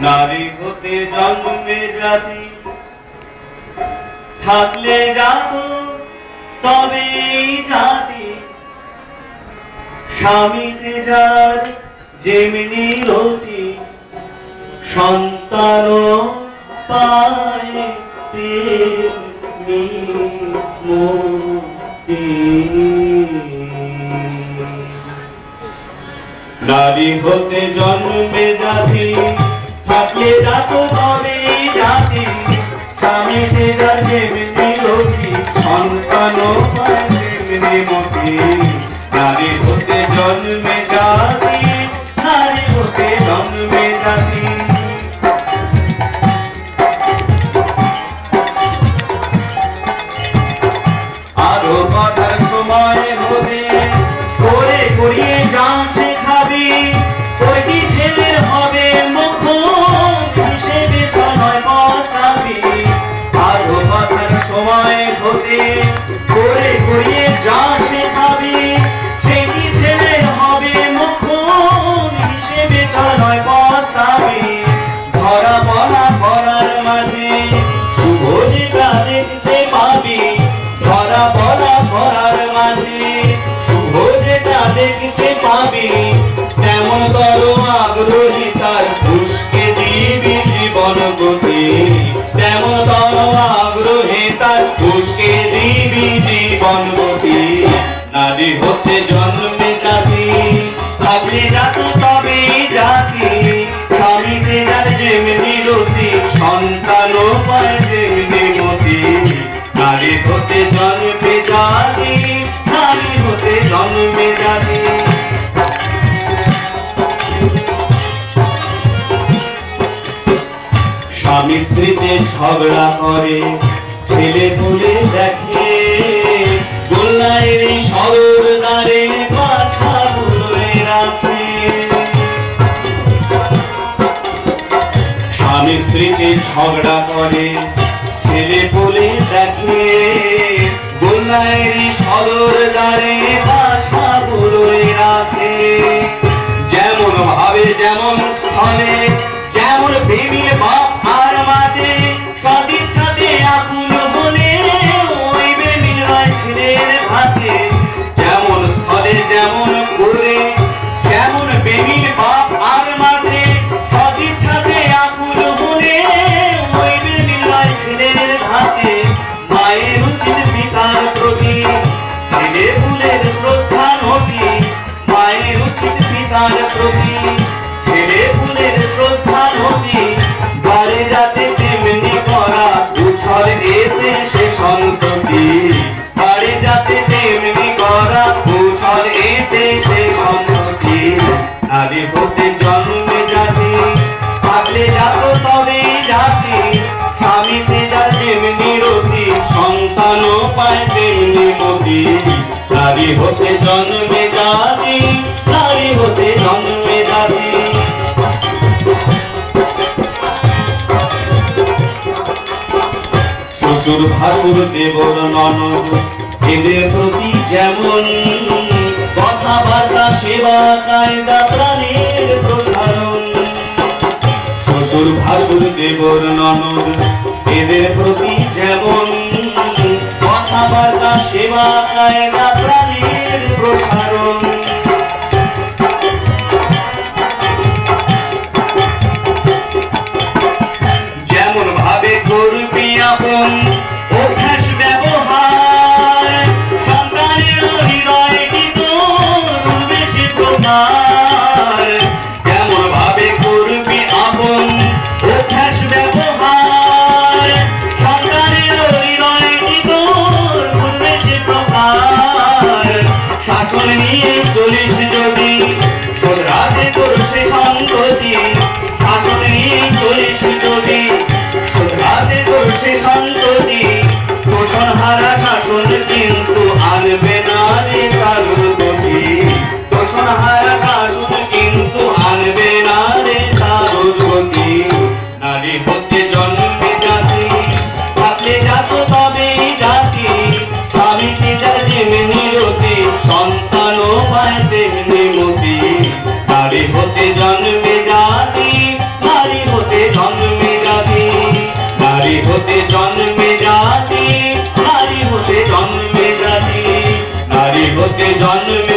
নারী হতে জন্মে জাতি থাকলে জাত তবে জাতি স্বামীতে যার যেমনি রতি সন্তান পায় তেমনি মুক্তি। নারী হতে জন্মে জাতি থাকলে জাত তবে জাতি স্বামীতে যার যেমনি রতি সন্তান পায় তেমনি মুক্তি। নারী হতে জন্মে জাতি নারী হতে জন্মে জাতি। আরো কথার সময় হবে করে করিয়ে যা শেখাবি ওই ছেলে হবে মুখ হিসেবে নয় বসাবি। আরো কথার সময় হবে করে করিয়ে যা শেখাবি সেটি ছেলে হবে মুখ হিসেবে নয় বসাবি। ধরা বলা করার মাঝে শুভ যেটা দেখতে পাবি ধরা বলা করার মাঝে শুভ যেটা দেখতে পাবি তেমন করো আগ্রহী তার ঘুষকে দিবি জীবন গতি। তেমন করো আগ্রহী তার ঘুষকে দিবি জীবন গতি। নারী হতে জন্মে জাতি থাকলে জাত তবে জাতি স্বামীতে যার যেমনি রতি সন্তান পায় তেমনি মতি। নারী হতে জন্মে জাতি নারী হতে জন্মে জাতি। স্বামী স্ত্রীতে ঝগড়া করে ছেলে পুলে দেখে গোল্লায় সরর দ্বারে বাছা বুলে রাখে। স্বামী স্ত্রীতে ঝগড়া করে ছেলে পুলে দেখে গোল্লায় সরর দ্বারে বাছা বুলে রাখে। যেমন ভাবে যেমন স্থলে যেমন প্রেমী বাপ আর মাঝে সতীর সাথে আকুল বলে ওই প্রেমীর ছেলের হাতে। যেমন স্থলে যেমন করে যেমন প্রেমীর বাপ আর মাঝে সতীর সাথে আকুল বলে ওই প্রেমীর ছেলের হাতে। মায়ের উচিত পিতার প্রতি ছেলে ফুলের শ্রদ্ধা নদী। মায়ের উচিত পিতার প্রতি ছেলে ফুলের শ্রদ্ধা নদী। বারে যাতে তেমনি করা উছল এসে সে সন্ততি। বারে যাতে তেমনি করা উছল এসে সে সন্ততি। নারী হতে জন্মে জাতি থাকলে জাত তবে জাতি স্বামীতে যার যেমনি রতি সন্তান পায় তেমনি মতি। নারী হতে জন্মে জাতি নারী হতে জন্মে জাতি। শ্বশুর ভাসুর দেবর ননদ এদের প্রতি যেমন কথাবার্তা সেবা কায়দা প্রাণের প্রসারণ। শ্বশুর ভাসুর দেবর ননদ এদের প্রতি যেমন কথাবার্তা সেবা কায়দা প্রাণের প্রসারণ। যেমন ভাবে করবি আপন অভ্যাস ব্যবহার সন্তানের হৃদয় গীত বেশি তোমার। যেমন ভাবে করবি আপন অভ্যাস ব্যবহার সন্তানের হৃদয় গীত বেশি তোমার। শাসন নিয়ে চলিস যদি রাতে তোর সে সঙ্গতি। শাসন নিয়ে চলিস যদি রাতে তোর সে সন্ততি। পোষণ হারা শাসন কিন্তু আনবে না রে কারুর গতি। পোষণ হারা শাসন কিন্তু আনবে না রে কারুর গতি। নারী হতে জন্মে জাতি থাকলে জাত তবে জাতি স্বামীতে যার যেমনি রতি সন্তান পায় তেমনি মতি। নারী হতে জন্মে জাতি নারী হতে লোকে জন্মে